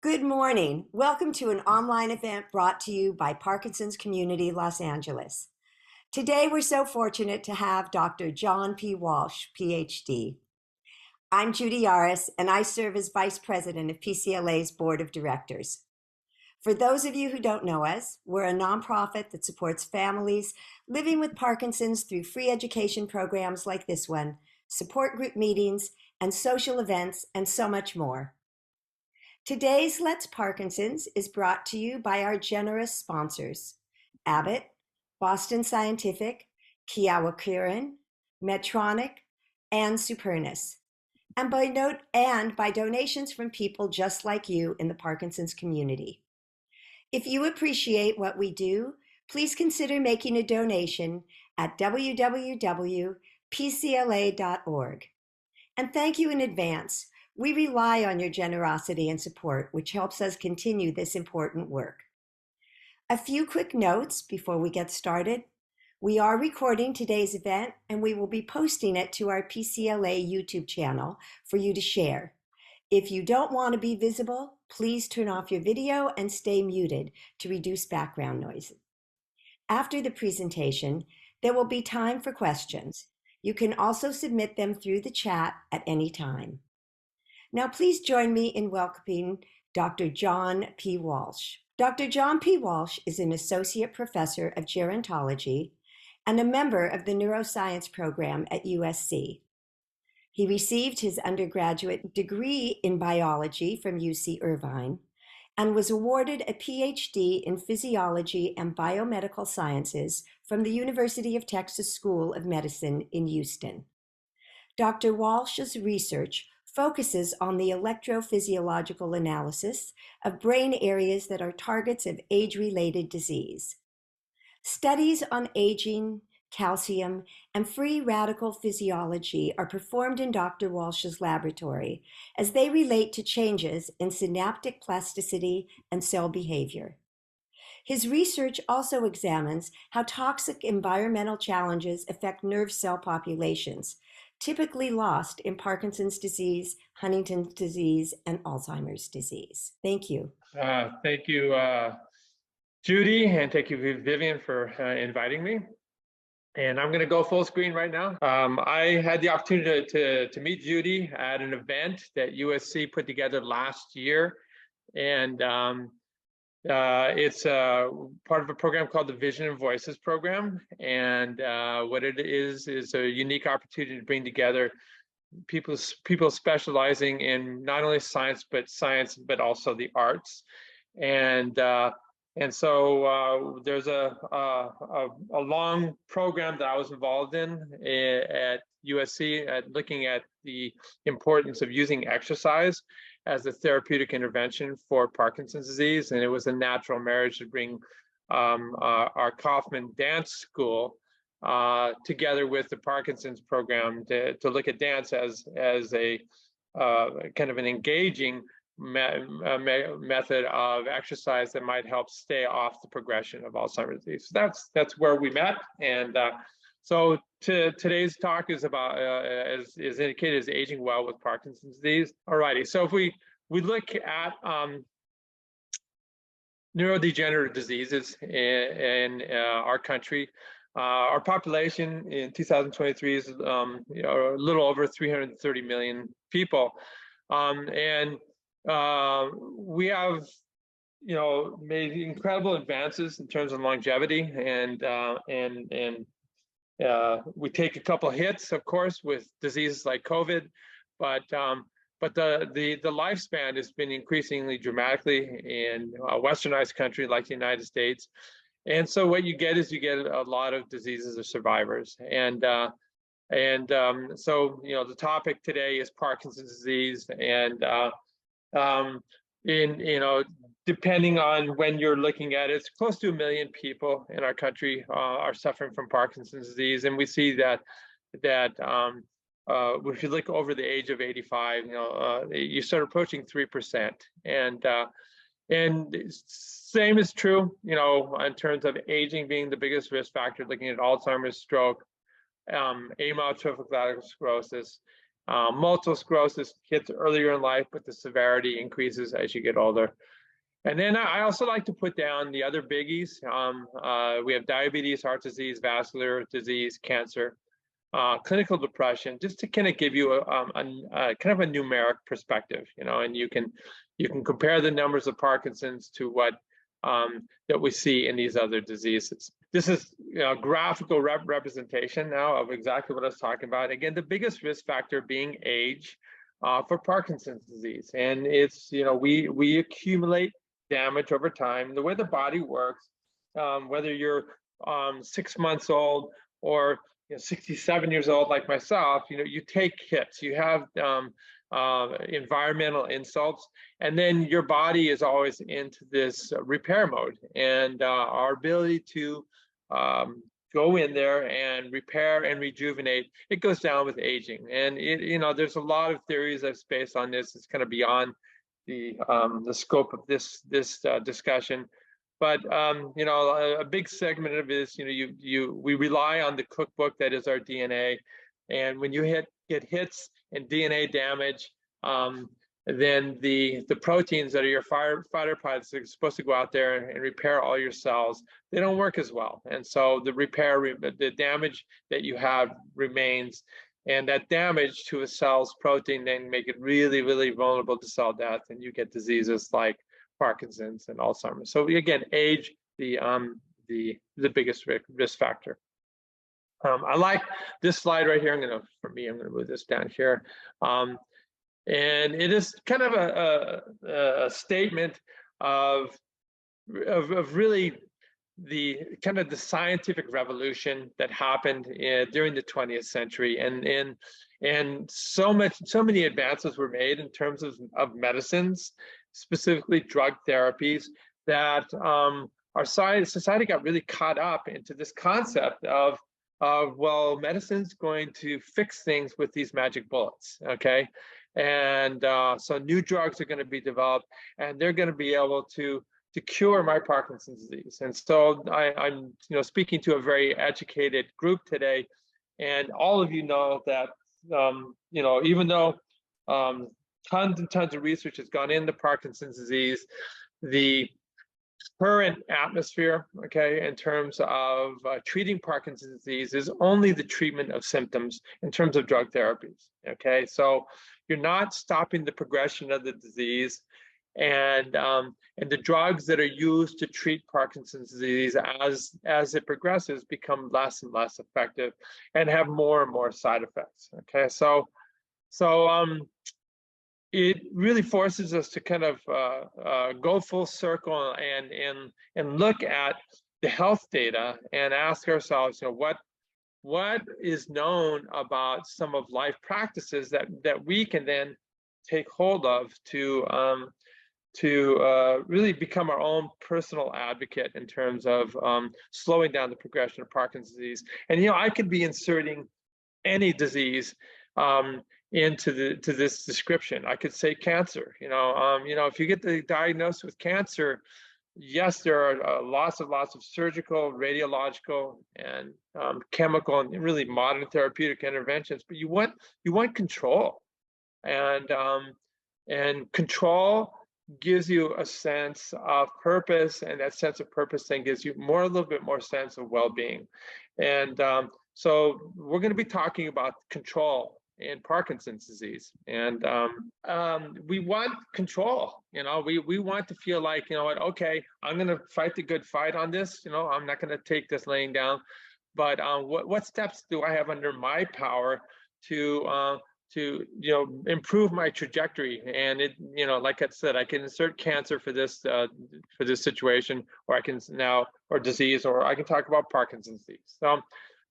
Good morning. Welcome to an online event brought to you by Parkinson's Community Los Angeles. Today, we're so fortunate to have Dr. John P. Walsh, PhD. I'm Judy Yaris, and I serve as Vice President of PCLA's Board of Directors. For those of you who don't know us, we're a nonprofit that supports families living with Parkinson's through free education programs like this one, support group meetings, and social events, and so much more. Today's Let's Parkinson's is brought to you by our generous sponsors, Abbott, Boston Scientific, Kiowa Kirin, Medtronic, and Supernus, and by donations from people just like you in the Parkinson's community. If you appreciate what we do, please consider making a donation at www.pcla.org. And thank you in advance. We rely on your generosity and support, which helps us continue this important work. A few quick notes before we get started. We are recording today's event, and we will be posting it to our PCLA YouTube channel for you to share. If you don't want to be visible, please turn off your video and stay muted to reduce background noise. After the presentation, there will be time for questions. You can also submit them through the chat at any time. Now, please join me in welcoming Dr. John P. Walsh. Dr. John P. Walsh is an associate professor of gerontology and a member of the Neuroscience program at USC. He received his undergraduate degree in biology from UC Irvine and was awarded a PhD in physiology and biomedical sciences from the University of Texas School of Medicine in Houston. Dr. Walsh's research focuses on the electrophysiological analysis of brain areas that are targets of age-related disease. Studies on aging, calcium, and free radical physiology are performed in Dr. Walsh's laboratory as they relate to changes in synaptic plasticity and cell behavior. His research also examines how toxic environmental challenges affect nerve cell populations, typically lost in Parkinson's disease, Huntington's disease, and Alzheimer's disease. Thank you. Thank you, Judy, and thank you, Vivian, for inviting me. And I'm going to go full screen right now. I had the opportunity to meet Judy at an event that USC put together last year. And it's part of a program called the Vision and Voices program. And what it is a unique opportunity to bring together people specializing in not only science, but also the arts. And so there's a long program that I was involved in at USC at looking at the importance of using exercise as a therapeutic intervention for Parkinson's disease. And it was a natural marriage to bring our Kaufman Dance School together with the Parkinson's program to look at dance as a kind of an engaging method of exercise that might help stay off the progression of Alzheimer's disease. So that's where we met. And so today's talk is about, as indicated, is aging well with Parkinson's disease. Alrighty, so if we look at neurodegenerative diseases in our country, our population in 2023 is a little over 330 million people, and we have made incredible advances in terms of longevity, and we take a couple hits, of course, with diseases like COVID, but the lifespan has been increasingly dramatically in a westernized country like the United States. And so what you get is a lot of diseases of survivors. And so the topic today is Parkinson's disease, and depending on when you're looking at it, it's close to 1 million people in our country are suffering from Parkinson's disease. And we see that if you look over the age of 85, you start approaching 3%. And same is true, in terms of aging being the biggest risk factor, looking at Alzheimer's, stroke, amyotrophic lateral sclerosis, Multiple sclerosis hits earlier in life, but the severity increases as you get older. And then I also like to put down the other biggies. We have diabetes, heart disease, vascular disease, cancer, clinical depression, just to kind of give you a kind of a numeric perspective, and you can compare the numbers of Parkinson's to what that we see in these other diseases. This is graphical representation now of exactly what I was talking about. Again, the biggest risk factor being age for Parkinson's disease, and it's we accumulate damage over time. The way the body works, whether you're 6 months old or 67 years old like myself, you take hits, you have environmental insults, and then your body is always into this repair mode, and our ability to go in there and repair and rejuvenate, it goes down with aging. And there's a lot of theories that's based on this. It's kind of beyond the scope of this discussion. But a big segment of it is we rely on the cookbook that is our DNA, and when you get hits and DNA damage, then the proteins that are your fighter pilots are supposed to go out there and repair all your cells, they don't work as well, and so the damage that you have remains, and that damage to a cell's protein then make it really, really vulnerable to cell death, and you get diseases like Parkinson's and Alzheimer's. So again, age, the biggest risk factor. I like this slide right here. I'm gonna move this down here, and it is kind of a statement of really the kind of the scientific revolution that happened during the 20th century, and so many advances were made in terms of medicines, specifically drug therapies, that our society got really caught up into this concept of well, medicine's going to fix things with these magic bullets, okay? And so new drugs are going to be developed, and they're going to be able to cure my Parkinson's disease. And so I'm speaking to a very educated group today, and all of you know that even though tons and tons of research has gone into Parkinson's disease, the current atmosphere, okay, in terms of treating Parkinson's disease is only the treatment of symptoms in terms of drug therapies, okay? So you're not stopping the progression of the disease, and the drugs that are used to treat Parkinson's disease as it progresses become less and less effective and have more and more side effects, okay? So it really forces us to kind of go full circle and look at the health data and ask ourselves, what is known about some of life practices that we can then take hold of to really become our own personal advocate in terms of slowing down the progression of Parkinson's disease. And I could be inserting any disease into this description. I could say cancer. If you get diagnosed with cancer, yes, there are lots of surgical, radiological, and chemical, and really modern therapeutic interventions. But you want control, and control gives you a sense of purpose, and that sense of purpose then gives you a little bit more sense of well-being. And so we're going to be talking about control in Parkinson's disease, and we want control. We want to feel like, okay, I'm going to fight the good fight on this. I'm not going to take this laying down, but what steps do I have under my power to improve my trajectory? And like I said, I can insert cancer for this situation, or I can or disease, or I can talk about Parkinson's disease.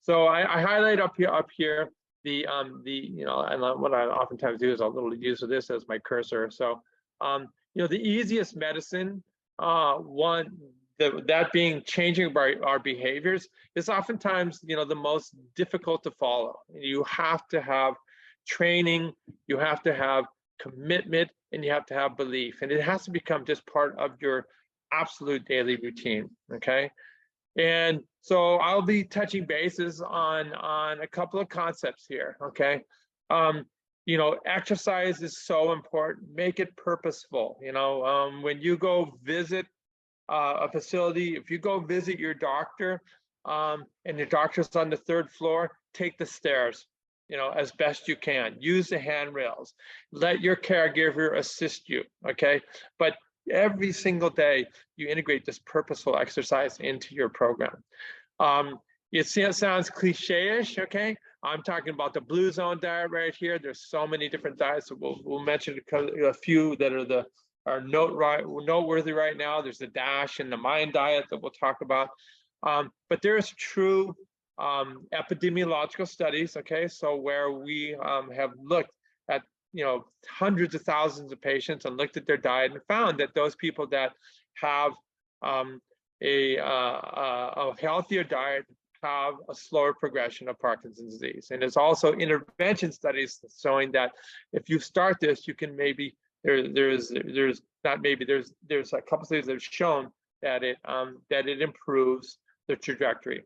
So I highlight up here the and what I oftentimes do is I'll use this as my cursor. So the easiest medicine, that being changing our behaviors, is oftentimes the most difficult to follow. You have to have training, you have to have commitment, and you have to have belief, and it has to become just part of your absolute daily routine, okay? And so I'll be touching bases on a couple of concepts here, okay? exercise is so important. Make it purposeful. When you go visit a facility, if you go visit your doctor, and your doctor's on the 3rd floor, take the stairs, as best you can. Use the handrails. Let your caregiver assist you, okay? But every single day, you integrate this purposeful exercise into your program. It sounds cliche-ish, okay? I'm talking about the Blue Zone diet right here. There's so many different diets. So we'll mention a few that are noteworthy right now. There's the DASH and the MIND diet that we'll talk about. But there's true epidemiological studies, okay? So where we have looked at hundreds of thousands of patients and looked at their diet and found that those people that have a healthier diet have a slower progression of Parkinson's disease. And there's also intervention studies showing that if you start this, you can maybe there's a couple studies that have shown that it improves the trajectory.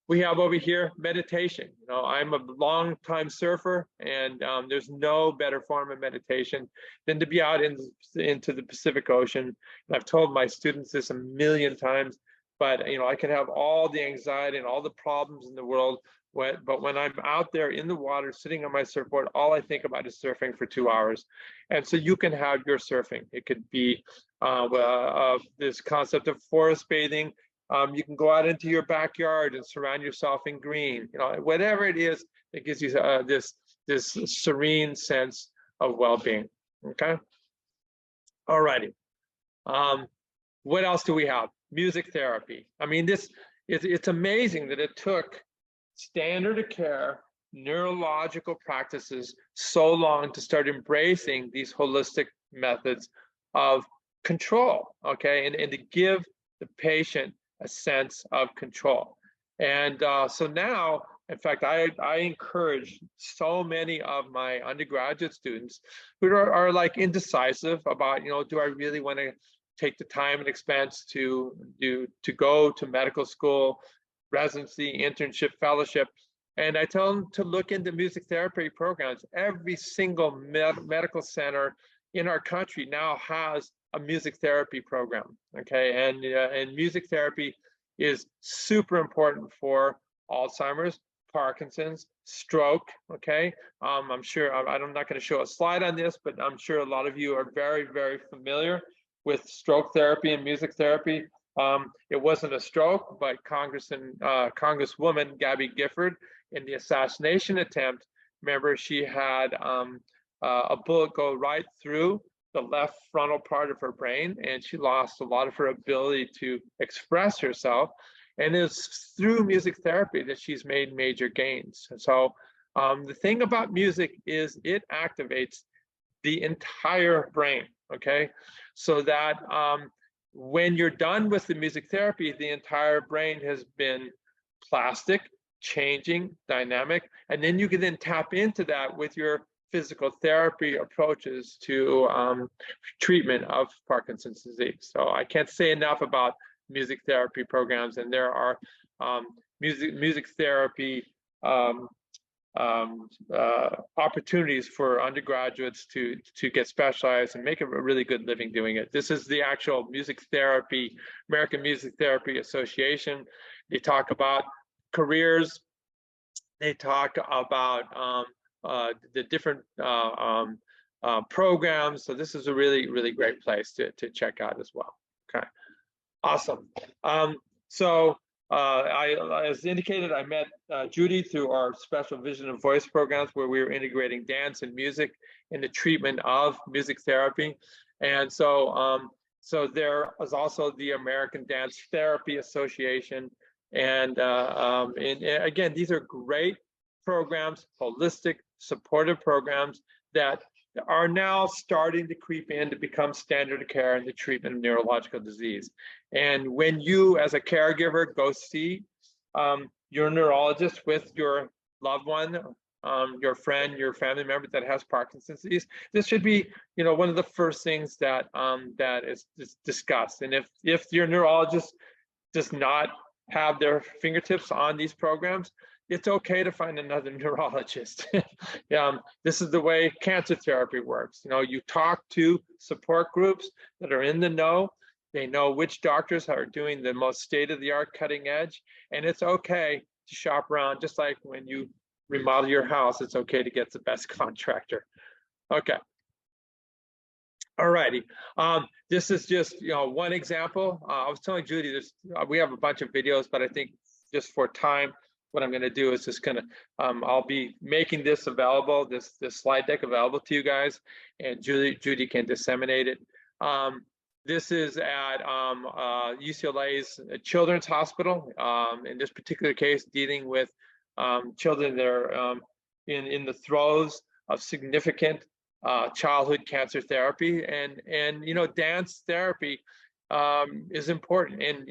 We have over here meditation. I'm a long-time surfer, and there's no better form of meditation than to be out into the Pacific Ocean. And I've told my students this a million times, but I can have all the anxiety and all the problems in the world, but when I'm out there in the water, sitting on my surfboard, all I think about is surfing for 2 hours. And so you can have your surfing. It could be this concept of forest bathing. You can go out into your backyard and surround yourself in green. Whatever it is that gives you this serene sense of well-being. Okay. All righty. What else do we have? Music therapy. I mean, it's amazing that it took standard of care neurological practices so long to start embracing these holistic methods of control, okay, and to give the patient a sense of control. And so now, in fact, I encourage so many of my undergraduate students who are like indecisive about, do I really want to take the time and expense to go to medical school, residency, internship, fellowship. And I tell them to look into music therapy programs. Every single medical center in our country now has a music therapy program, okay? And music therapy is super important for Alzheimer's, Parkinson's, stroke, okay? I'm sure, I'm not going to show a slide on this, but I'm sure a lot of you are very, very familiar with stroke therapy and music therapy. It wasn't a stroke, but Congresswoman Gabby Gifford, in the assassination attempt, remember she had a bullet go right through the left frontal part of her brain, and she lost a lot of her ability to express herself. And it's through music therapy that she's made major gains. And so the thing about music is it activates the entire brain, okay? So that when you're done with the music therapy, the entire brain has been plastic, changing, dynamic, and then you can then tap into that with your physical therapy approaches to treatment of Parkinson's disease. So I can't say enough about music therapy programs, and there are music therapy opportunities for undergraduates to get specialized and make a really good living doing it. This is the actual music therapy, American Music Therapy Association. They talk about careers. They talk about the different programs. So this is a really, really great place to check out as well. Okay, awesome. As indicated, I met Judy through our special vision and voice programs where we were integrating dance and music in the treatment of music therapy. And so there is also the American Dance Therapy Association. And again, these are great programs, holistic, supportive programs that are now starting to creep in to become standard of care in the treatment of neurological disease. And when you, as a caregiver, go see your neurologist with your loved one, your friend, your family member that has Parkinson's disease, this should be, one of the first things that that is discussed. And if your neurologist does not have their fingertips on these programs, it's okay to find another neurologist. This is the way cancer therapy works. You talk to support groups that are in the know. They know which doctors are doing the most state-of-the-art cutting edge, and it's okay to shop around, just like when you remodel your house, it's okay to get the best contractor. Okay. All righty. This is just one example. I was telling Judy, we have a bunch of videos, but I think just for time, what I'm going to do is just kind of I'll be making this available, this slide deck available to you guys, and Judy can disseminate it. This is at UCLA's Children's Hospital. In this particular case, dealing with children that are in the throes of significant childhood cancer therapy, and dance therapy is important. And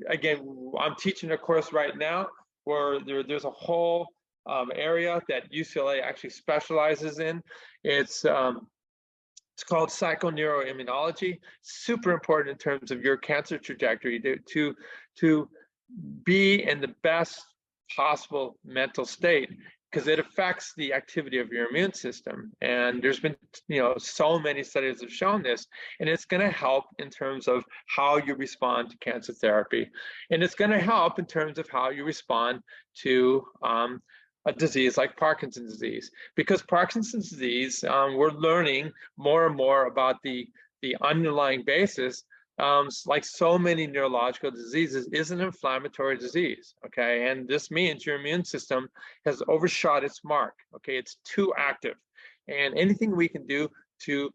again, I'm teaching a course right now where there's a whole area that UCLA actually specializes in. It's called psychoneuroimmunology. Super important in terms of your cancer trajectory to be in the best possible mental state, because it affects the activity of your immune system. And there's been, so many studies have shown this, and it's going to help in terms of how you respond to cancer therapy. And it's going to help in terms of how you respond to a disease like Parkinson's disease, because Parkinson's disease, we're learning more and more about the underlying basis. Like so many neurological diseases, is an inflammatory disease, okay? And this means your immune system has overshot its mark, okay? It's too active. And anything we can do to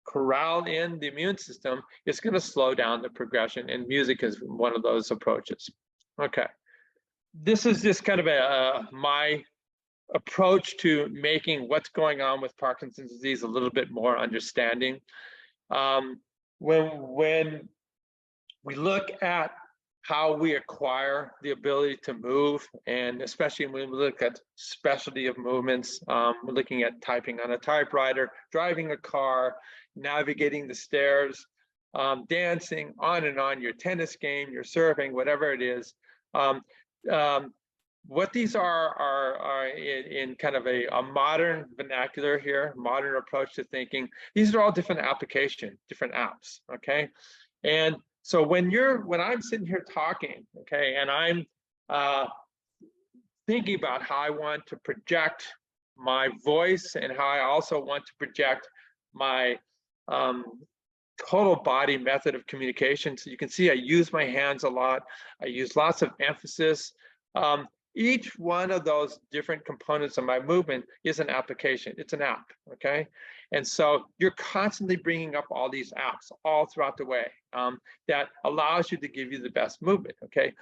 corral in the immune system is going to slow down the progression, and music is one of those approaches. Okay. This is just kind of my approach to making what's going on with Parkinson's disease a little bit more understanding. When we look at how we acquire the ability to move, and especially when we look at specialty of movements, we're looking at typing on a typewriter, driving a car, navigating the stairs, dancing, on and on, your tennis game, your surfing, whatever it is. What these are in kind of a modern vernacular here, modern approach to thinking. These are all different applications, different apps, okay? And so when I'm sitting here talking, okay, and I'm thinking about how I want to project my voice and how I also want to project my total body method of communication. So you can see I use my hands a lot. I use lots of emphasis. Each one of those different components of my movement is an application. It's an app, okay? And so you're constantly bringing up all these apps all throughout the way that allows you to give you the best movement, okay?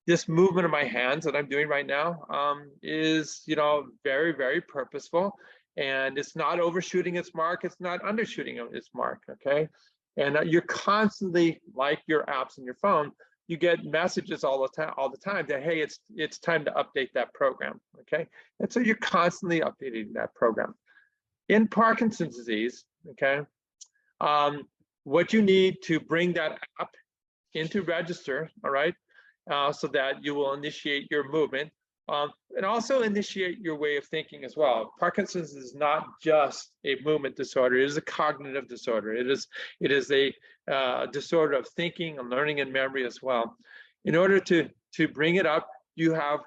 This movement of my hands that I'm doing right now is, very, very purposeful, and it's not overshooting its mark. It's not undershooting its mark, okay? And you're constantly, like your apps in your phone, you get messages all the time that, hey, it's time to update that program, okay? And so you're constantly updating that program. In Parkinson's disease, okay, what you need to bring that app into register, all right, so that you will initiate your movement, and also initiate your way of thinking as well. Parkinson's is not just a movement disorder; it is a cognitive disorder. It is a disorder of thinking and learning and memory as well. In order to bring it up, you have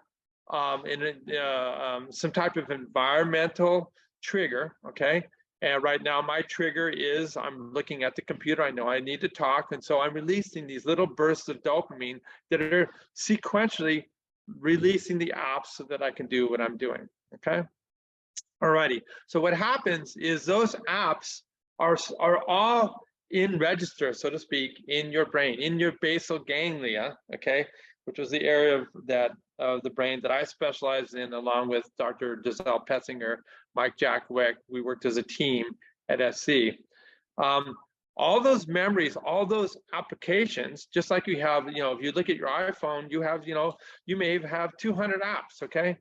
some type of environmental trigger, okay? And right now my trigger is I'm looking at the computer. I know I need to talk, and so I'm releasing these little bursts of dopamine that are sequentially releasing the apps so that I can do what I'm doing, okay? Alrighty, so what happens is those apps are all in register, so to speak, in your brain, in your basal ganglia, okay, which was the area of the brain that I specialized in, along with Dr. Giselle Petzinger, Mike Jackwick. We worked as a team at SC. All those memories, all those applications, just like you have, if you look at your iPhone, you have, you may have 200 apps, okay?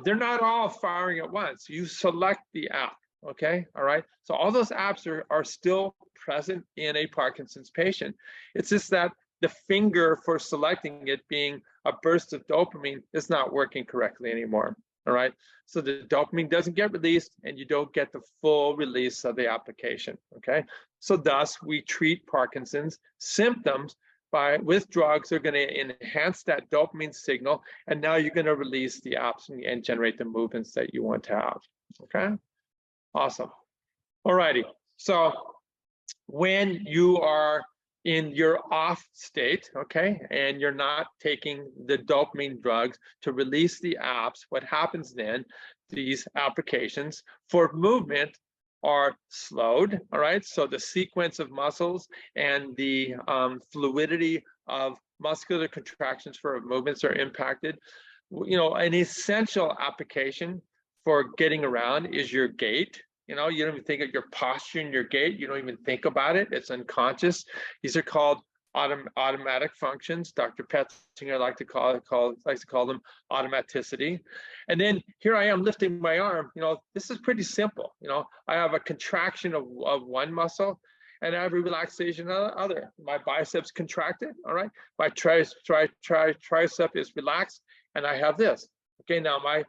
They're not all firing at once. You select the app, okay? All right. So all those apps are still present in a Parkinson's patient. It's just that the finger for selecting it being a burst of dopamine is not working correctly anymore. All right, so the dopamine doesn't get released and you don't get the full release of the application. Okay, so thus we treat Parkinson's symptoms with drugs. They're going to enhance that dopamine signal, and now you're going to release the apps and generate the movements that you want to have. Okay, awesome. All righty, so when you are in your off state, okay, and you're not taking the dopamine drugs to release the apps, what happens then, these applications for movement are slowed, all right? So the sequence of muscles and the fluidity of muscular contractions for movements are impacted. You know, an essential application for getting around is your gait. You know, you don't even think of your posture and your gait. You don't even think about it. It's unconscious. These are called automatic functions. Dr. Petzinger likes to call them automaticity. And then here I am lifting my arm. You know, this is pretty simple. You know, I have a contraction of one muscle and I have a relaxation of the other. My biceps contracted, all right? My tricep is relaxed and I have this. Okay, now my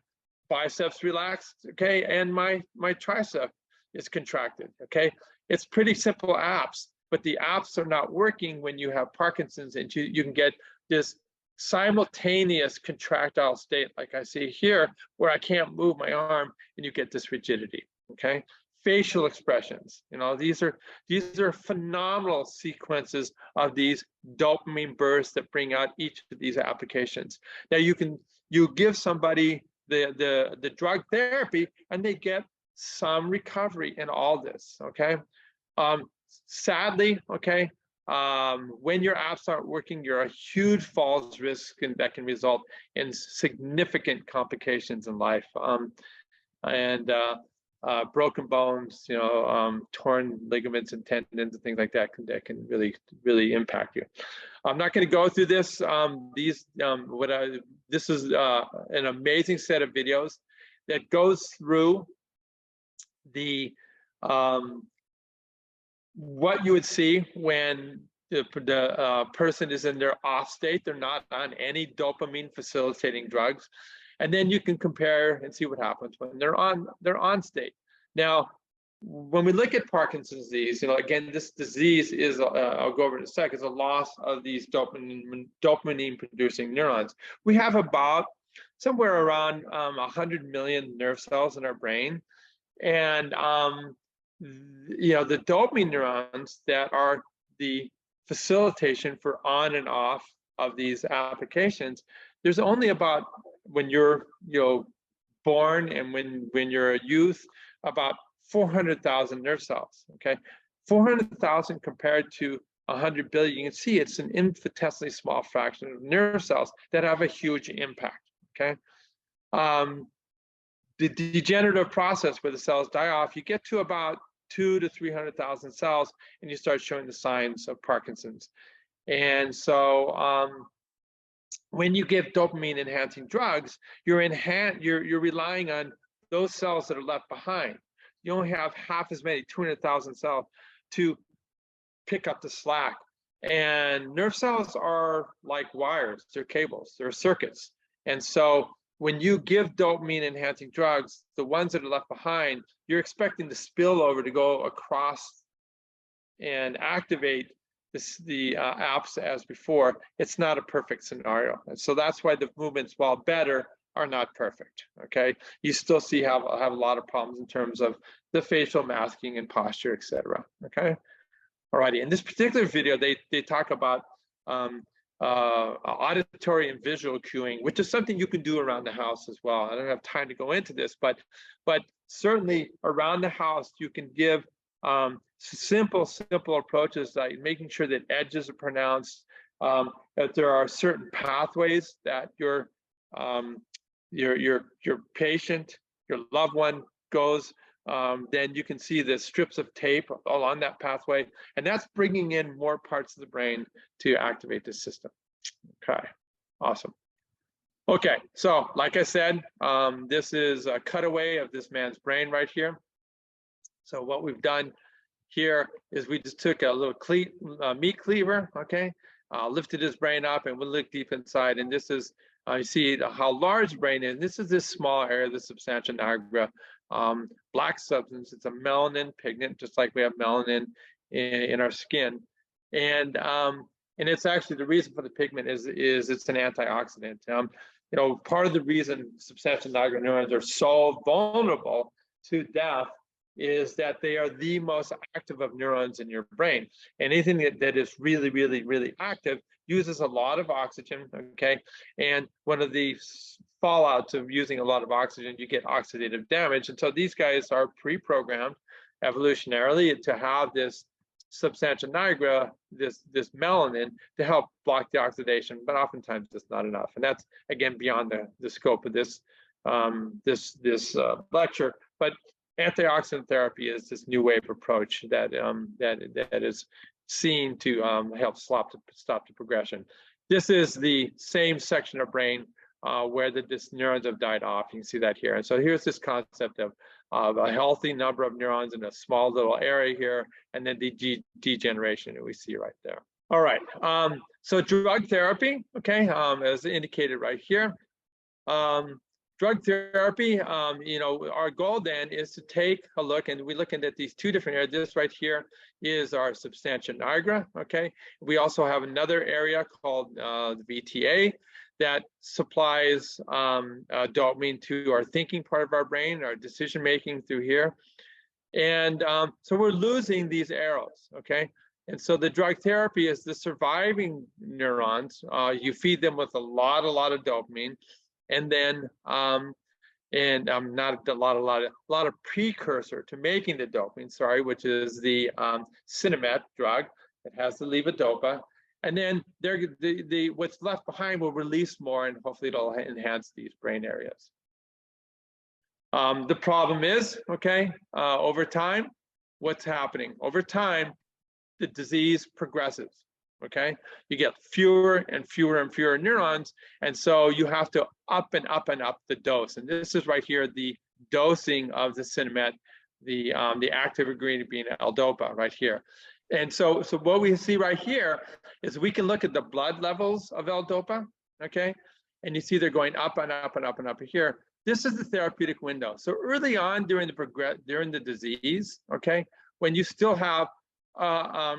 biceps relaxed, okay, and my tricep is contracted, okay. It's pretty simple apps, but the apps are not working when you have Parkinson's, and you can get this simultaneous contractile state like I see here, where I can't move my arm and you get this rigidity. Okay, facial expressions, you know, these are phenomenal sequences of these dopamine bursts that bring out each of these applications. Now you give somebody the drug therapy and they get some recovery in all this. Okay, sadly, okay, when your apps aren't working, you're a huge falls risk, and that can result in significant complications in life, and broken bones, you know, torn ligaments and tendons and things like that can really impact you. I'm not going to go through this. This is an amazing set of videos that goes through the what you would see when the person is in their off state. They're not on any dopamine facilitating drugs, and then you can compare and see what happens when they're on state. Now, when we look at Parkinson's disease, you know, again, this disease is, I'll go over in a sec, is a loss of these dopamine producing neurons. We have about somewhere around 100 million nerve cells in our brain. And, you know, the dopamine neurons that are the facilitation for on and off of these applications, there's only about, when you're, you know, born and when you're a youth, about 400,000 nerve cells. Okay, 400,000 compared to 100 billion. You can see it's an infinitesimally small fraction of nerve cells that have a huge impact. Okay, the degenerative process where the cells die off, you get to about 200,000 to 300,000 cells, and you start showing the signs of Parkinson's. And so, when you give dopamine enhancing drugs, you're relying on those cells that are left behind. You only have half as many, 200,000 cells, to pick up the slack. And nerve cells are like wires, they're cables, they're circuits. And so when you give dopamine enhancing drugs, the ones that are left behind, you're expecting the spillover to go across and activate the apps as before. It's not a perfect scenario. And so that's why the movements, while better, are not perfect. Okay, you still have a lot of problems in terms of the facial masking and posture, etc. Okay, alrighty. In this particular video, they talk about auditory and visual cueing, which is something you can do around the house as well. I don't have time to go into this, but certainly around the house you can give simple approaches, like making sure that edges are pronounced, that there are certain pathways that your patient, your loved one goes, then you can see the strips of tape along that pathway, and that's bringing in more parts of the brain to activate the system. Okay, awesome. Okay, so like I said, this is a cutaway of this man's brain right here. So what we've done here is we just took a little meat cleaver, okay, lifted his brain up, and we look deep inside. And this is, you see how large the brain is. This is this small area, the substantia nigra, black substance. It's a melanin pigment, just like we have melanin in our skin. And it's actually, the reason for the pigment is it's an antioxidant. You know, part of the reason substantia nigra neurons are so vulnerable to death is that they are the most active of neurons in your brain. Anything that is really, really, really active uses a lot of oxygen, okay? And one of the fallouts of using a lot of oxygen, you get oxidative damage. And so these guys are pre-programmed evolutionarily to have this substantia nigra, this melanin, to help block the oxidation, but oftentimes it's not enough. And that's, again, beyond the scope of this lecture. But antioxidant therapy is this new wave approach that is seen to help stop the progression. This is the same section of brain where this neurons have died off. You can see that here. And so here's this concept of a healthy number of neurons in a small little area here, and then the degeneration that we see right there. All right. So drug therapy, okay, as indicated right here. Drug therapy, you know, our goal then is to take a look, and we're looking at these two different areas. This right here is our substantia nigra, okay? We also have another area called the VTA that supplies dopamine to our thinking part of our brain, our decision making through here. And so we're losing these arrows, okay? And so the drug therapy is the surviving neurons. You feed them with a lot of dopamine. And then, not a lot of precursor to making the dopamine, sorry, which is the Sinemet drug. It has the levodopa, and then what's left behind will release more, and hopefully it'll enhance these brain areas. The problem is, okay, over time, what's happening? Over time, the disease progresses. Okay, you get fewer and fewer neurons, and so you have to up and up the dose. And this is right here, the dosing of the Sinemet, the active ingredient being L-DOPA right here. And so what we see right here is we can look at the blood levels of L-DOPA, okay, and you see they're going up and up here. This is the therapeutic window. So early on during the disease, okay, when you still have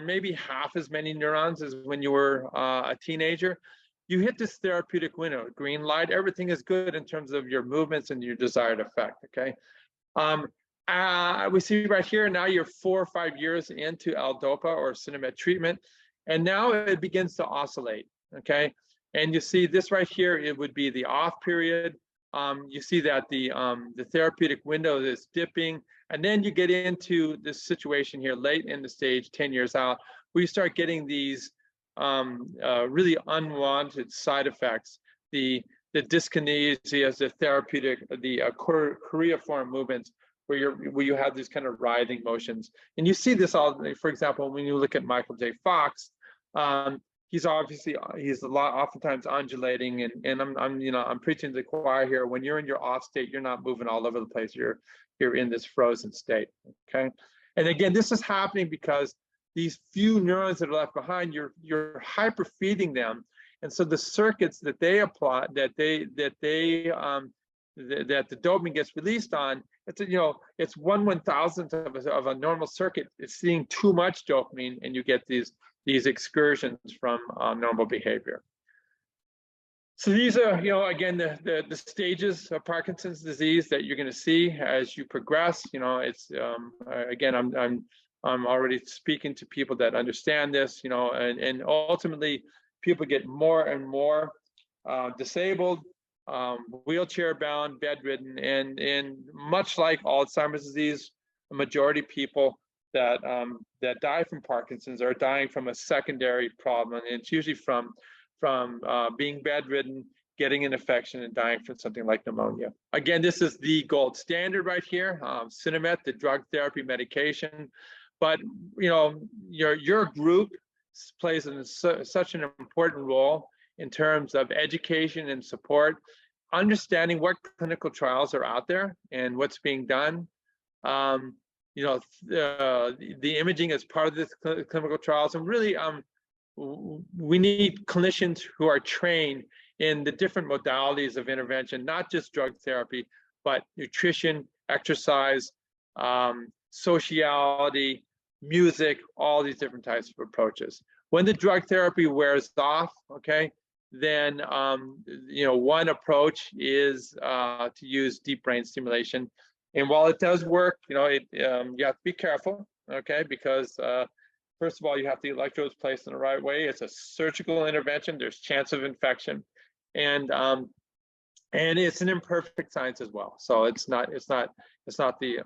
maybe half as many neurons as when you were a teenager, you hit this therapeutic window, green light, everything is good in terms of your movements and your desired effect, okay? We see right here, now you're 4 or 5 years into L-DOPA or Sinemet treatment, and now it begins to oscillate, okay? And you see this right here, it would be the off period. You see that the therapeutic window is dipping, and then you get into this situation here late in the stage, 10 years out, where you start getting these really unwanted side effects, the dyskinesia, the therapeutic, the choreiform movements, where you have these kind of writhing motions. And you see this all, for example, when you look at Michael J. Fox, he's oftentimes undulating, and I'm preaching to the choir here. When you're in your off state, you're not moving all over the place. You're in this frozen state, okay? And again, this is happening because these few neurons that are left behind, you're hyper feeding them, and so the circuits that they apply, that the dopamine gets released on, it's it's 1/1000th of a normal circuit. It's seeing too much dopamine, and you get these excursions from normal behavior. So these are, again, the stages of Parkinson's disease that you're going to see as you progress. It's again, I'm already speaking to people that understand this. And ultimately, people get more and more disabled, wheelchair bound, bedridden, and much like Alzheimer's disease, a majority of people that die from Parkinson's are dying from a secondary problem, and it's usually from being bedridden, getting an infection, and dying from something like pneumonia. Again, this is the gold standard right here, Sinemet, the drug therapy medication. But your group plays such an important role in terms of education and support, understanding what clinical trials are out there and what's being done. The imaging is part of this clinical trials, and really we need clinicians who are trained in the different modalities of intervention, not just drug therapy, but nutrition, exercise, sociality, music, all these different types of approaches. When the drug therapy wears off, okay, then one approach is to use deep brain stimulation. And while it does work, you have to be careful, okay, because first of all, you have the electrodes placed in the right way. It's a surgical intervention. There's chance of infection, and it's an imperfect science as well. So it's not the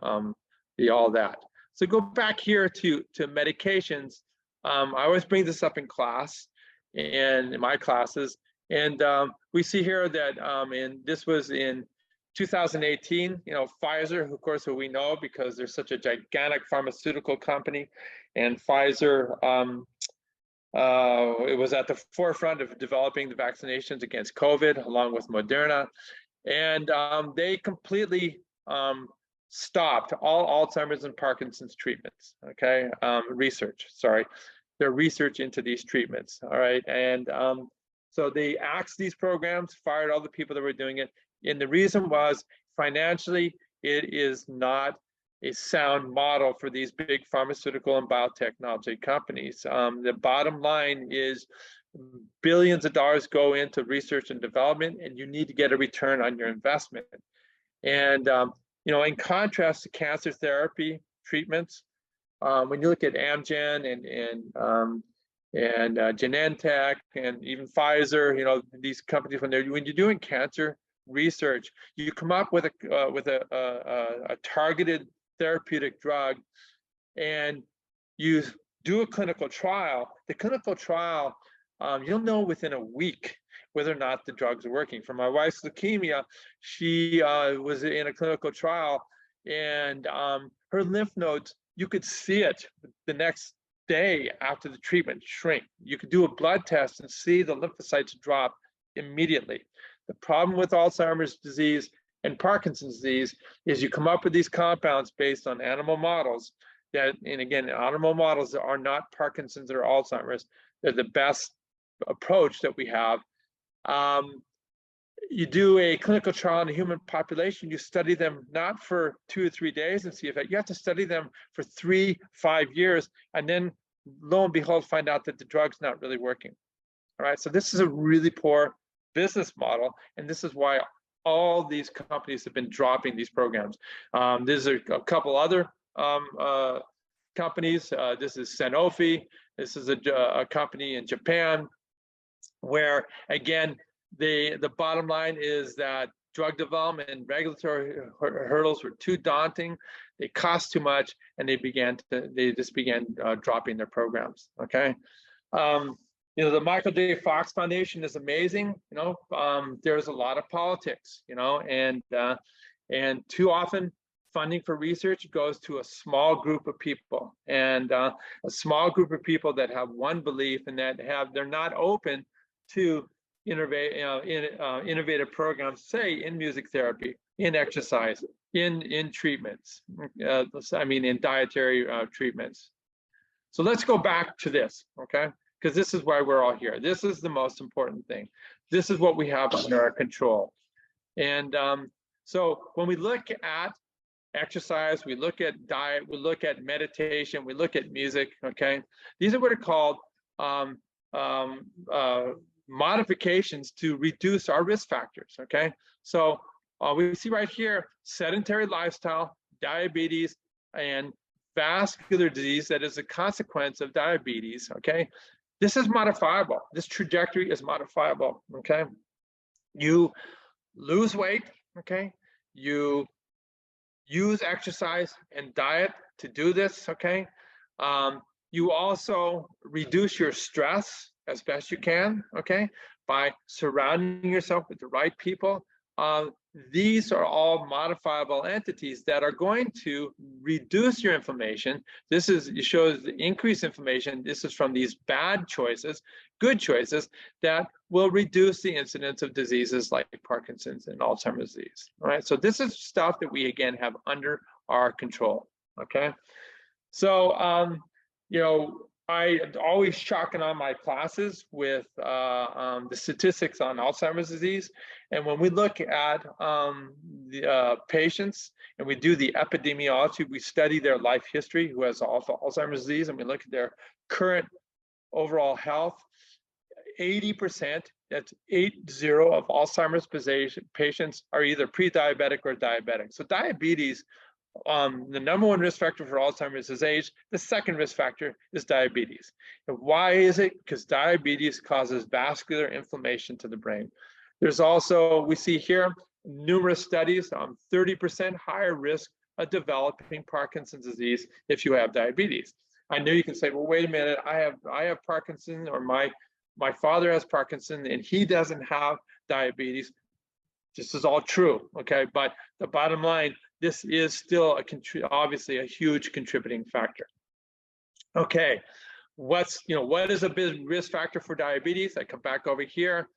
all that. So go back here to medications. I always bring this up in class and in my classes, and we see here that and this was in 2018, Pfizer, of course, who we know because they're such a gigantic pharmaceutical company, and Pfizer, it was at the forefront of developing the vaccinations against COVID, along with Moderna, and they completely stopped all Alzheimer's and Parkinson's treatments. Okay, their research into these treatments. All right, and so they axed these programs, fired all the people that were doing it. And the reason was financially, it is not a sound model for these big pharmaceutical and biotechnology companies. The bottom line is billions of dollars go into research and development, and you need to get a return on your investment. And in contrast to cancer therapy treatments, when you look at Amgen and Genentech and even Pfizer, these companies, when you're doing cancer research, you come up with a targeted therapeutic drug, and you do a clinical trial. The clinical trial, you'll know within a week whether or not the drugs are working. For my wife's leukemia, she was in a clinical trial, and her lymph nodes, you could see it the next day after the treatment shrink. You could do a blood test and see the lymphocytes drop immediately. The problem with Alzheimer's disease and Parkinson's disease is you come up with these compounds based on animal models and again, animal models are not Parkinson's or Alzheimer's. They're the best approach that we have. You do a clinical trial in a human population, you study them not for 2 or 3 days and see if you have to study them for 3-5 years, and then lo and behold, find out that the drug's not really working. All right, so this is a really poor business model, and this is why all these companies have been dropping these programs. There's a couple other companies. This is Sanofi. This is a company in Japan, where again, the bottom line is that drug development and regulatory hurdles were too daunting. They cost too much, and they just began dropping their programs. Okay. The Michael J. Fox Foundation is amazing. There's a lot of politics, and too often funding for research goes to a small group of people, and a small group of people that have one belief and they're not open to innovative programs, say in music therapy, in exercise, in treatments, in dietary treatments. So let's go back to this, okay? Because this is why we're all here. This is the most important thing. This is what we have under our control. And so when we look at exercise, we look at diet, we look at meditation, we look at music, okay? These are what are called modifications to reduce our risk factors, okay? So we see right here, sedentary lifestyle, diabetes, and vascular disease that is a consequence of diabetes, okay? This is modifiable. This trajectory is modifiable, okay? You lose weight, okay? You use exercise and diet to do this, okay? You also reduce your stress as best you can, okay? By surrounding yourself with the right people. These are all modifiable entities that are going to reduce your inflammation. It shows the increased inflammation. This is from these bad choices, good choices that will reduce the incidence of diseases like Parkinson's and Alzheimer's disease. All right, so this is stuff that we again have under our control. Okay, so I always shotgun on my classes with the statistics on Alzheimer's disease. And when we look at the patients and we do the epidemiology, we study their life history who has Alzheimer's disease, and we look at their current overall health. 80%, that's 80 of Alzheimer's patients are either pre-diabetic or diabetic. So diabetes, the number one risk factor for Alzheimer's is age. The second risk factor is diabetes. And why is it? Because diabetes causes vascular inflammation to the brain. There's also, we see here, numerous studies on 30% higher risk of developing Parkinson's disease if you have diabetes. I know you can say, well, wait a minute, I have Parkinson, or my father has Parkinson and he doesn't have diabetes. This is all true, okay? But the bottom line, this is still obviously a huge contributing factor. Okay, what is a big risk factor for diabetes? I come back over here.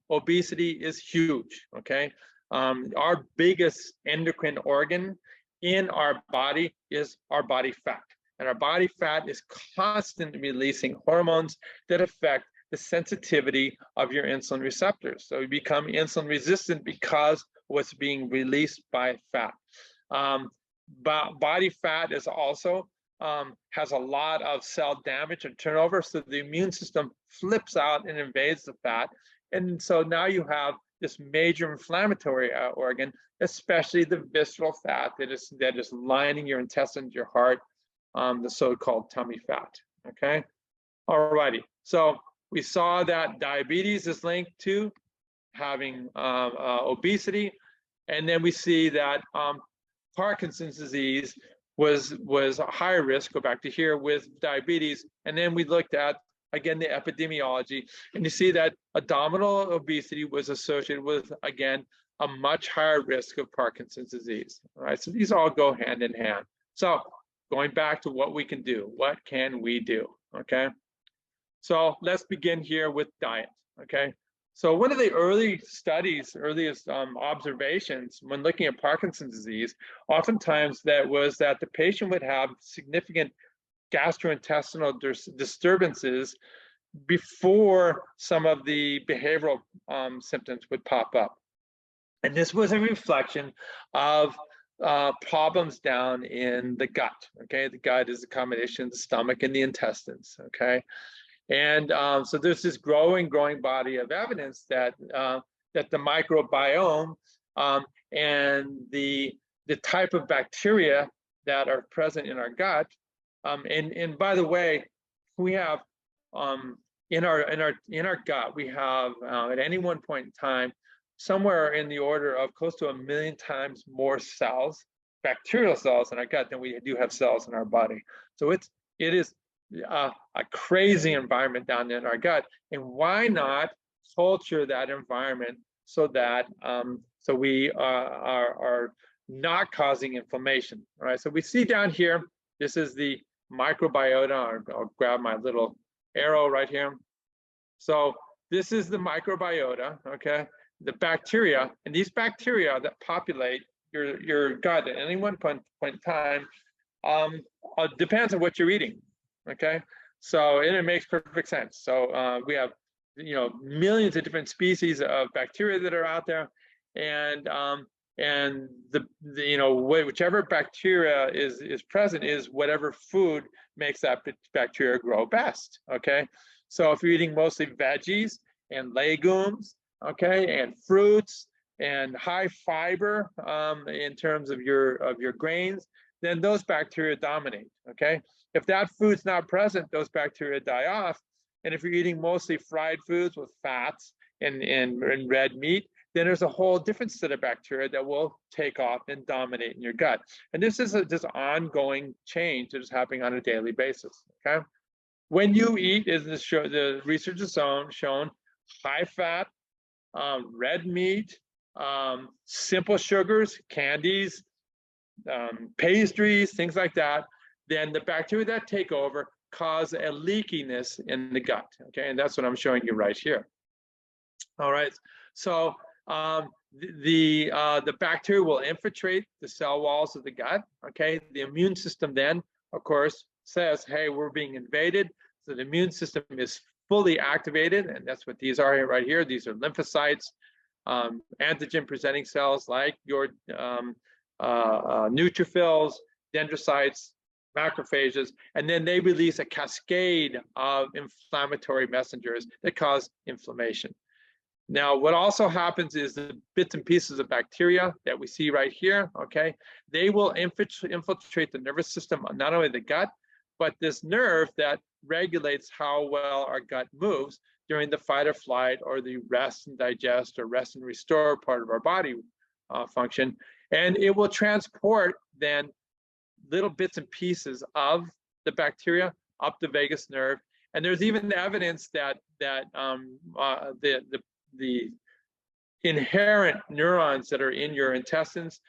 Obesity is huge, okay? Our biggest endocrine organ in our body is our body fat. And our body fat is constantly releasing hormones that affect the sensitivity of your insulin receptors. So you become insulin resistant because what's being released by fat. But body fat is also has a lot of cell damage and turnover, so the immune system flips out and invades the fat. And so now you have this major inflammatory organ, especially the visceral fat that is lining your intestines, your heart, the so-called tummy fat, okay? All righty, so we saw that diabetes is linked to having obesity, and then we see that Parkinson's disease was a higher risk, go back to here, with diabetes, and then we looked at, again, the epidemiology, and you see that abdominal obesity was associated with, again, a much higher risk of Parkinson's disease, all right? So these all go hand in hand. So going back to what we can do, what can we do, okay? So let's begin here with diet, okay? So one of the earliest observations when looking at Parkinson's disease, oftentimes that was that the patient would have significant gastrointestinal disturbances before some of the behavioral symptoms would pop up. And this was a reflection of problems down in the gut, okay? The gut is a combination of the stomach and the intestines, okay? And so there's this growing body of evidence that that the microbiome and the type of bacteria that are present in our gut, and by the way, we have in our gut, we have at any one point in time somewhere in the order of close to 1 million times more cells, bacterial cells in our gut than we do have cells in our body. So it is a crazy environment down in our gut, and why not culture that environment so that so we are not causing inflammation. All right, so we see down here, this is the microbiota. I'll grab my little arrow right here. So this is the microbiota, okay? The bacteria, and these bacteria that populate your gut at any one point in time depends on what you're eating. Okay, so and it makes perfect sense. So we have millions of different species of bacteria that are out there, and whichever bacteria is present is whatever food makes that bacteria grow best. Okay, so if you're eating mostly veggies and legumes, okay, and fruits and high fiber in terms of your grains, then those bacteria dominate. Okay. If that food's not present, those bacteria die off. And if you're eating mostly fried foods with fats and red meat, then there's a whole different set of bacteria that will take off and dominate in your gut. And this is this ongoing change that is happening on a daily basis, okay? When you eat, the research has shown high fat, red meat, simple sugars, candies, pastries, things like that, then the bacteria that take over cause a leakiness in the gut, okay? And that's what I'm showing you right here. All right, so the bacteria will infiltrate the cell walls of the gut, okay? The immune system then, of course, says, hey, we're being invaded. So the immune system is fully activated, and that's what these are right here. These are lymphocytes, antigen presenting cells like your neutrophils, dendrocytes, macrophages, and then they release a cascade of inflammatory messengers that cause inflammation. Now, what also happens is the bits and pieces of bacteria that we see right here, okay, they will infiltrate the nervous system, not only the gut, but this nerve that regulates how well our gut moves during the fight or flight or the rest and digest or rest and restore part of our body function. And it will transport then little bits and pieces of the bacteria up the vagus nerve. And there's even evidence that the inherent neurons that are in your intestines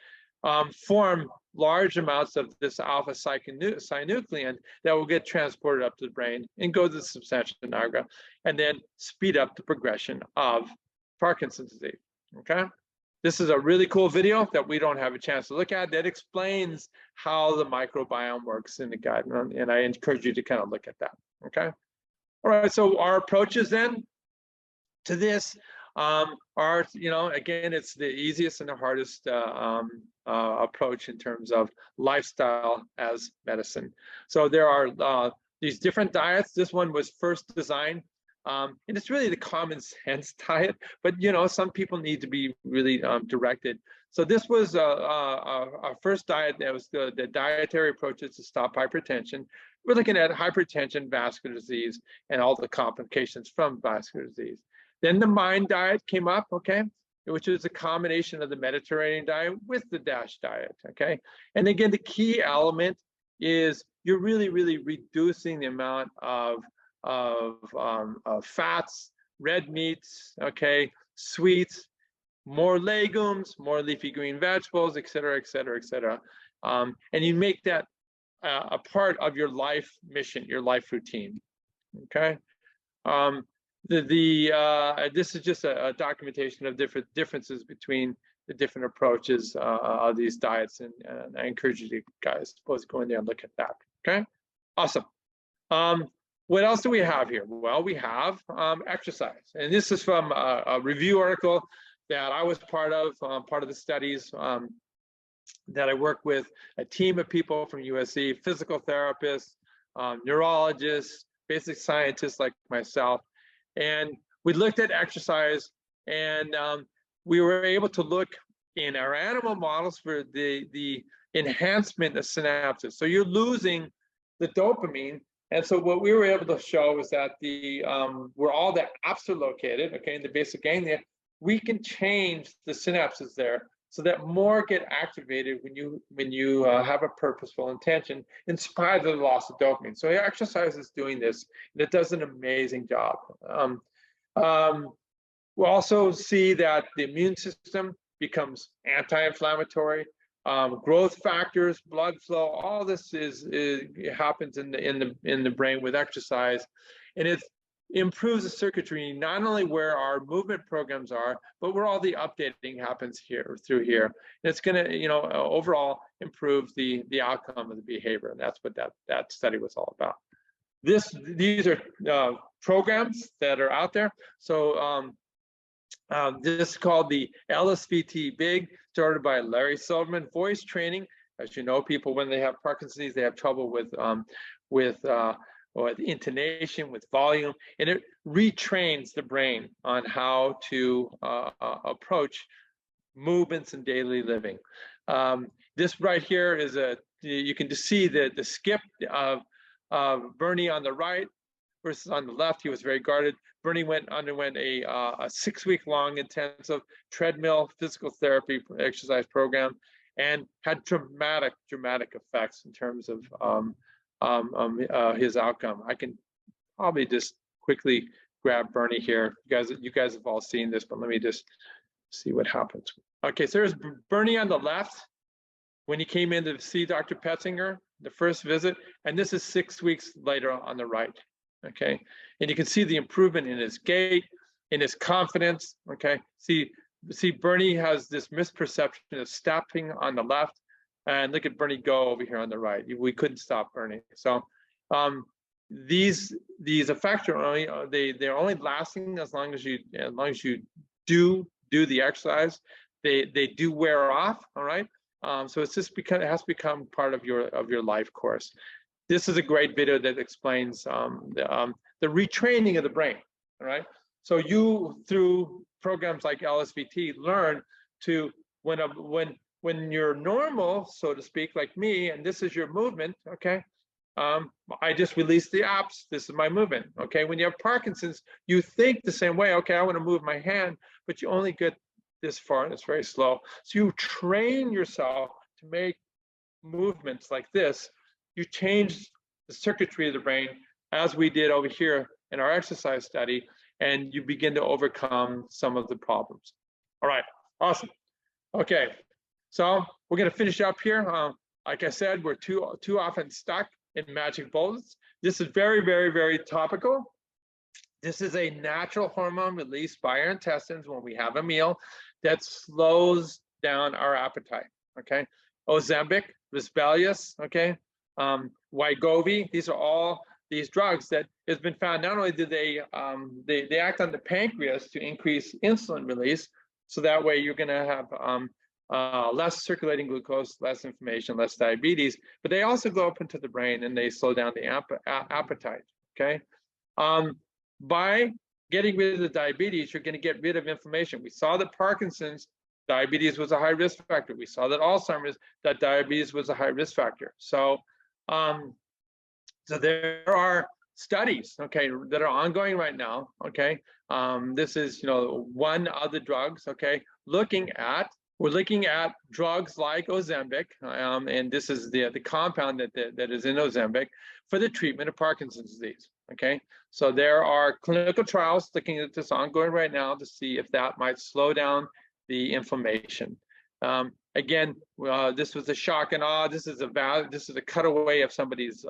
form large amounts of this alpha synuclein that will get transported up to the brain and go to the substantia nigra and then speed up the progression of Parkinson's disease, okay? This is a really cool video that we don't have a chance to look at that explains how the microbiome works in the gut, and I encourage you to kind of look at that, okay? All right, so our approaches then to this are, you know, again, it's the easiest and the hardest approach in terms of lifestyle as medicine. So there are these different diets. This one was first designed, and it's really the common sense diet, but you know, some people need to be really directed. So this was our first diet that was the dietary approaches to stop hypertension. We're looking at hypertension, vascular disease, and all the complications from vascular disease. Then the MIND diet came up, okay, which is a combination of the Mediterranean diet with the DASH diet, okay? And again, the key element is you're really, really reducing the amount of fats, red meats, okay, sweets, more legumes, more leafy green vegetables, et cetera, et cetera, et cetera. And you make that a part of your life mission, your life routine, okay? This is just a documentation of differences between the different approaches of these diets, and I encourage you guys to go in there and look at that. Okay, awesome. What else do we have here? Well, we have exercise, and this is from a review article that I was part of the studies that I work with a team of people from USC, physical therapists, neurologists, basic scientists like myself. And we looked at exercise, and we were able to look in our animal models for the enhancement of synapses. So you're losing the dopamine. And so what we were able to show is that where all the apps are located, okay, in the basic ganglia, we can change the synapses there so that more get activated when you have a purposeful intention in spite of the loss of dopamine. So exercise is doing this, and it does an amazing job. We'll also see that the immune system becomes anti-inflammatory. Growth factors, blood flow, all this happens in the brain with exercise, and it improves the circuitry not only where our movement programs are, but where all the updating happens through here. And it's going to, you know, overall improve the outcome of the behavior, and that's what that study was all about. These are programs that are out there. So this is called the LSVT Big, started by Larry Silverman. Voice training, as you know, people when they have Parkinson's disease, they have trouble with intonation, with volume, and it retrains the brain on how to approach movements in daily living. This right here is you can just see the skip of Bernie on the right versus on the left. He was very guarded. Bernie underwent a 6-week-long intensive treadmill physical therapy exercise program and had dramatic effects in terms of his outcome. I can probably just quickly grab Bernie here. You guys have all seen this, but let me just see what happens. Okay, so there's Bernie on the left when he came in to see Dr. Petzinger, the first visit, and this is 6 weeks later on the right. Okay, and you can see the improvement in his gait, in his confidence. Okay, see Bernie has this misperception of stepping on the left, and look at Bernie go over here on the right. We couldn't stop Bernie. So Um, these effects are only they're only lasting as long as you do the exercise. They do wear off. All right. So it's just because it has to become part of your life course. This is a great video that explains the retraining of the brain. All right. So you, through programs like LSVT, learn to when you're normal, so to speak, like me, and this is your movement. Okay. I just released the apps. This is my movement. Okay. When you have Parkinson's, you think the same way. Okay, I want to move my hand, but you only get this far, and it's very slow. So you train yourself to make movements like this. You change the circuitry of the brain, as we did over here in our exercise study, and you begin to overcome some of the problems. All right, awesome. Okay, so we're going to finish up here. Like I said, we're too often stuck in magic bullets. This is very, very, very topical. This is a natural hormone released by our intestines when we have a meal that slows down our appetite. Okay, Ozempic, Risperidone, okay, Wegovy. These are all these drugs that has been found. Not only do they act on the pancreas to increase insulin release, so that way you're going to have less circulating glucose, less inflammation, less diabetes, but they also go up into the brain and they slow down the appetite. Okay. By getting rid of the diabetes, you're going to get rid of inflammation. We saw that Parkinson's, diabetes was a high risk factor. We saw that Alzheimer's, that diabetes was a high risk factor. So, so there are studies, okay, that are ongoing right now. Okay, this is one of the drugs. Okay, we're looking at drugs like Ozempic, and this is the compound that is in Ozempic for the treatment of Parkinson's disease. Okay, so there are clinical trials looking at this ongoing right now to see if that might slow down the inflammation. Again, this was a shock and awe. This is a cutaway of somebody's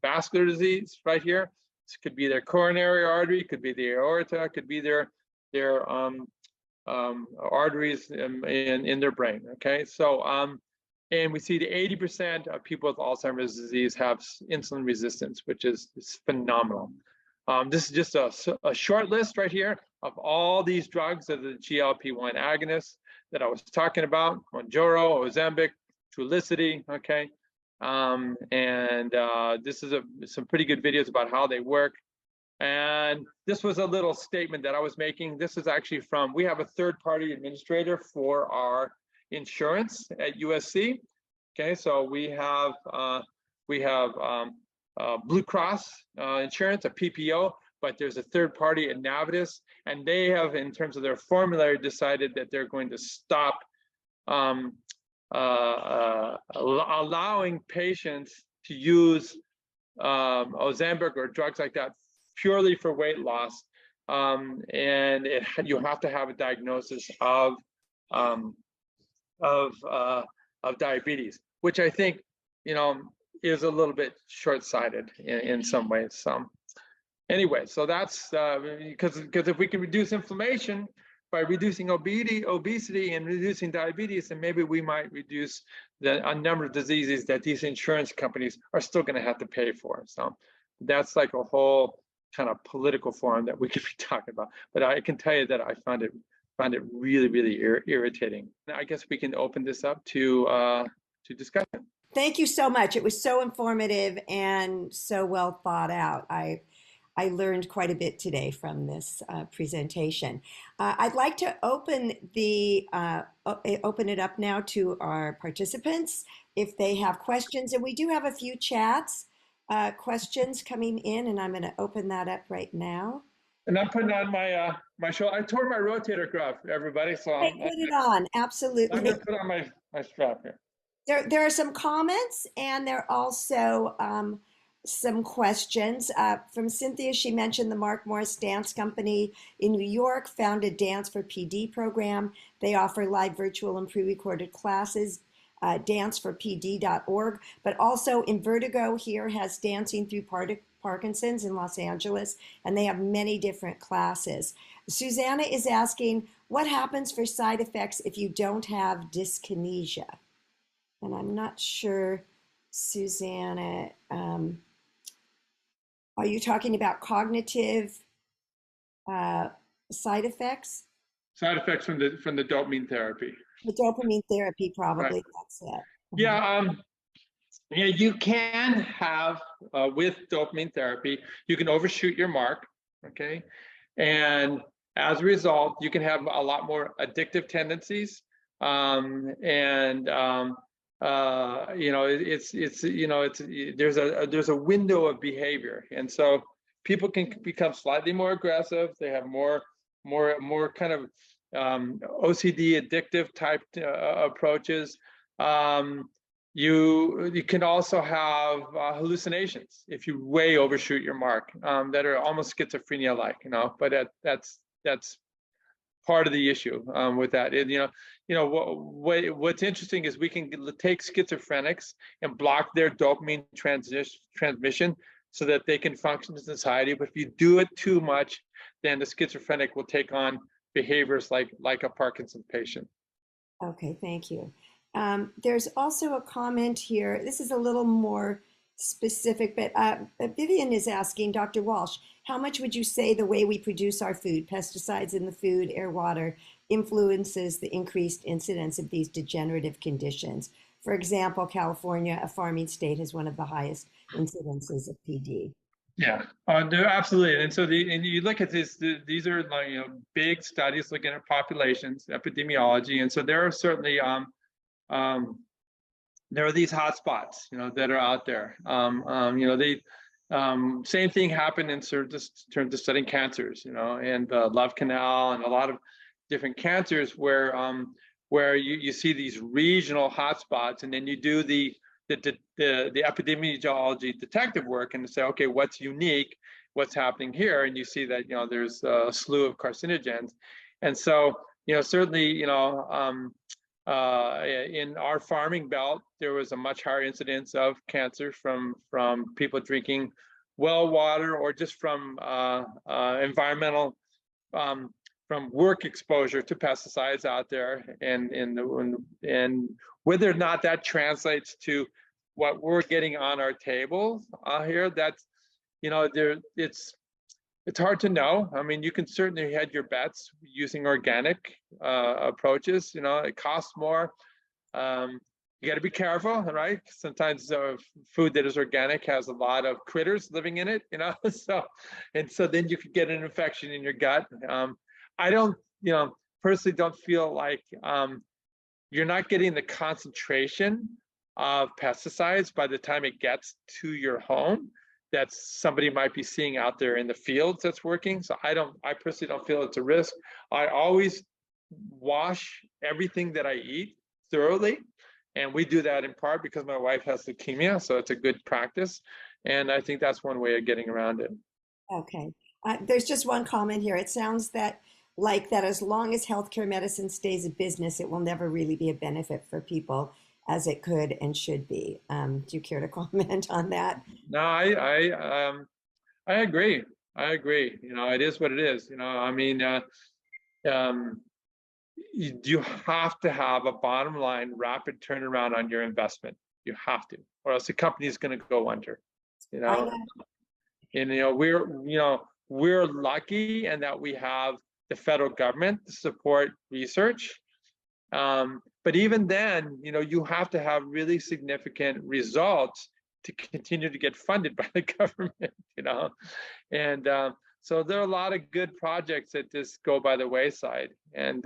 vascular disease right here. This could be their coronary artery, could be the aorta, could be their arteries in their brain. Okay, so and we see that 80% of people with Alzheimer's disease have insulin resistance, which is phenomenal. This is just a short list right here of all these drugs of the GLP-1 agonists that I was talking about: Mounjaro, Ozempic, Trulicity. Okay, and this is some pretty good videos about how they work. And this was a little statement that I was making. This is actually from, we have a third-party administrator for our insurance at USC. Okay, so we have Blue Cross insurance, a PPO, but there's a third party at Navitus, and they have, in terms of their formulary, decided that they're going to stop allowing patients to use Ozempic or drugs like that purely for weight loss, and you have to have a diagnosis of diabetes, which I think is a little bit short-sighted in some ways. So anyway, so that's because if we can reduce inflammation by reducing obesity and reducing diabetes, then maybe we might reduce a number of diseases that these insurance companies are still going to have to pay for. So that's like a whole kind of political forum that we could be talking about. But I can tell you that I found it really, really irritating. I guess we can open this up to discussion. Thank you so much. It was so informative and so well thought out. I learned quite a bit today from this presentation. I'd like to open it up now to our participants if they have questions, and we do have a few questions coming in, and I'm going to open that up right now. And I'm putting on my show. I tore my rotator cuff, everybody. So put it on. Absolutely. I'm going to put on my strap here. There are some comments, and there are also some questions from Cynthia. She mentioned the Mark Morris Dance Company in New York founded Dance for PD program. They offer live virtual and pre-recorded classes, danceforpd.org, but also in Vertigo here has Dancing Through Parkinson's in Los Angeles, and they have many different classes. Susanna is asking, what happens for side effects if you don't have dyskinesia? And I'm not sure, Susanna, Are you talking about cognitive uh, side effects? Side effects from the dopamine therapy. The dopamine therapy, Right. probably, that's it. Yeah. Yeah, you can have with dopamine therapy, you can overshoot your mark, okay? And as a result, you can have a lot more addictive tendencies. And you know, it's you know, it's there's a window of behavior, and so people can become slightly more aggressive. They have more kind of OCD addictive type approaches. Um, you can also have hallucinations if you way overshoot your mark, that are almost schizophrenia-like, you know. But that's part of the issue with that. And, what's interesting is we can take schizophrenics and block their dopamine transmission so that they can function in society. But if you do it too much, then the schizophrenic will take on behaviors like a Parkinson patient. Okay, thank you. There's also a comment here. This is a little more specific, but Vivian is asking, Dr. Walsh, how much would you say the way we produce our food, pesticides in the food, air, water, influences the increased incidence of these degenerative conditions? For example, California, a farming state, has one of the highest incidences of PD. Yeah, no, absolutely. And so and you look at this, these are like, big studies looking at populations, epidemiology. And so there are certainly, um, there are these hotspots, that are out there. Same thing happened in terms of studying cancers, and the love canal and a lot of different cancers where you see these regional hotspots, and then you do the epidemiology detective work and say, okay, what's unique, what's happening here, and you see that there's a slew of carcinogens, and so certainly in our farming belt there was a much higher incidence of cancer from people drinking well water or just from environmental from work exposure to pesticides out there, and whether or not that translates to what we're getting on our table here, that's it's hard to know. I mean, you can certainly hedge your bets using organic approaches. It costs more. You got to be careful, right? Sometimes food that is organic has a lot of critters living in it, so then you could get an infection in your gut. I don't, personally don't feel like you're not getting the concentration of pesticides by the time it gets to your home that somebody might be seeing out there in the fields that's working. So I personally don't feel it's a risk. I always wash everything that I eat thoroughly. And we do that in part because my wife has leukemia, so it's a good practice. And I think that's one way of getting around it. Okay. There's just one comment here. It sounds like that as long as healthcare medicine stays a business, it will never really be a benefit for people as it could and should be. Do you care to comment on that? No, I agree. I agree. It is what it is. I mean, you have to have a bottom line rapid turnaround on your investment. You have to, or else the company is going to go under. I know. And we're lucky in that we have the federal government to support research. But even then, you have to have really significant results to continue to get funded by the government, and so there are a lot of good projects that just go by the wayside. And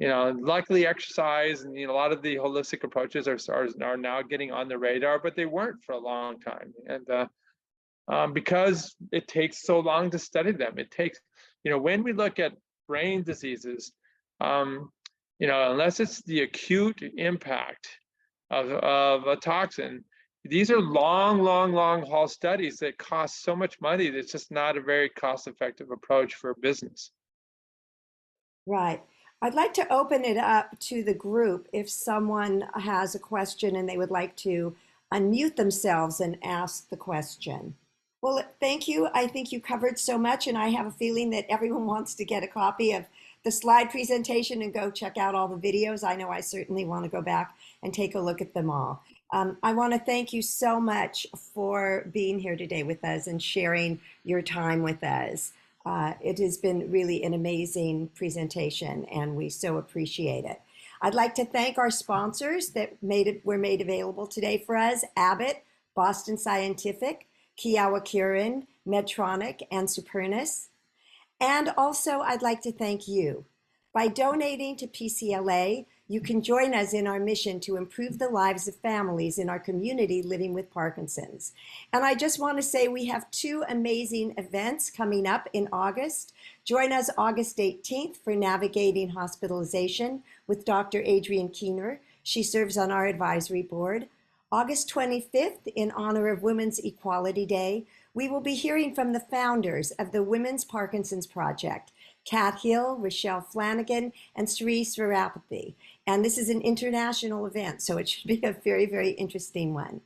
luckily exercise and a lot of the holistic approaches are now getting on the radar, but they weren't for a long time. And because it takes so long to study them, it takes, when we look at brain diseases, unless it's the acute impact of a toxin, these are long haul studies that cost so much money that it's just not a very cost-effective approach for a business. Right. I'd like to open it up to the group if someone has a question and they would like to unmute themselves and ask the question. Well, thank you. I think you covered so much, and I have a feeling that everyone wants to get a copy of the slide presentation and go check out all the videos. I know I certainly want to go back and take a look at them all. I want to thank you so much for being here today with us and sharing your time with us. It has been really an amazing presentation, and we so appreciate it. I'd like to thank our sponsors that were made available today for us: Abbott, Boston Scientific, Kiowa Kirin, Medtronic, and Supernus. And also, I'd like to thank you. By donating to PCLA, you can join us in our mission to improve the lives of families in our community living with Parkinson's. And I just want to say we have two amazing events coming up in August. Join us August 18th for Navigating Hospitalization with Dr. Adrienne Keener. She serves on our advisory board. August 25th, in honor of Women's Equality Day, we will be hearing from the founders of the Women's Parkinson's Project, Kat Hill, Rochelle Flanagan, and Sri Swarapathy. And this is an international event, so it should be a very, very interesting one.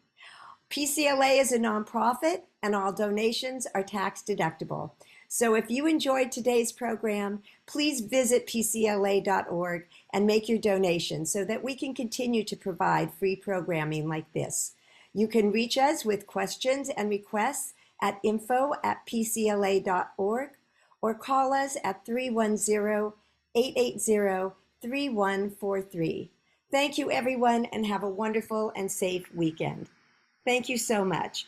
PCLA is a nonprofit, and all donations are tax deductible. So if you enjoyed today's program, please visit PCLA.org and make your donation so that we can continue to provide free programming like this. You can reach us with questions and requests at info@pcla.org or call us at 310-880-3143. Thank you, everyone, and have a wonderful and safe weekend. Thank you so much.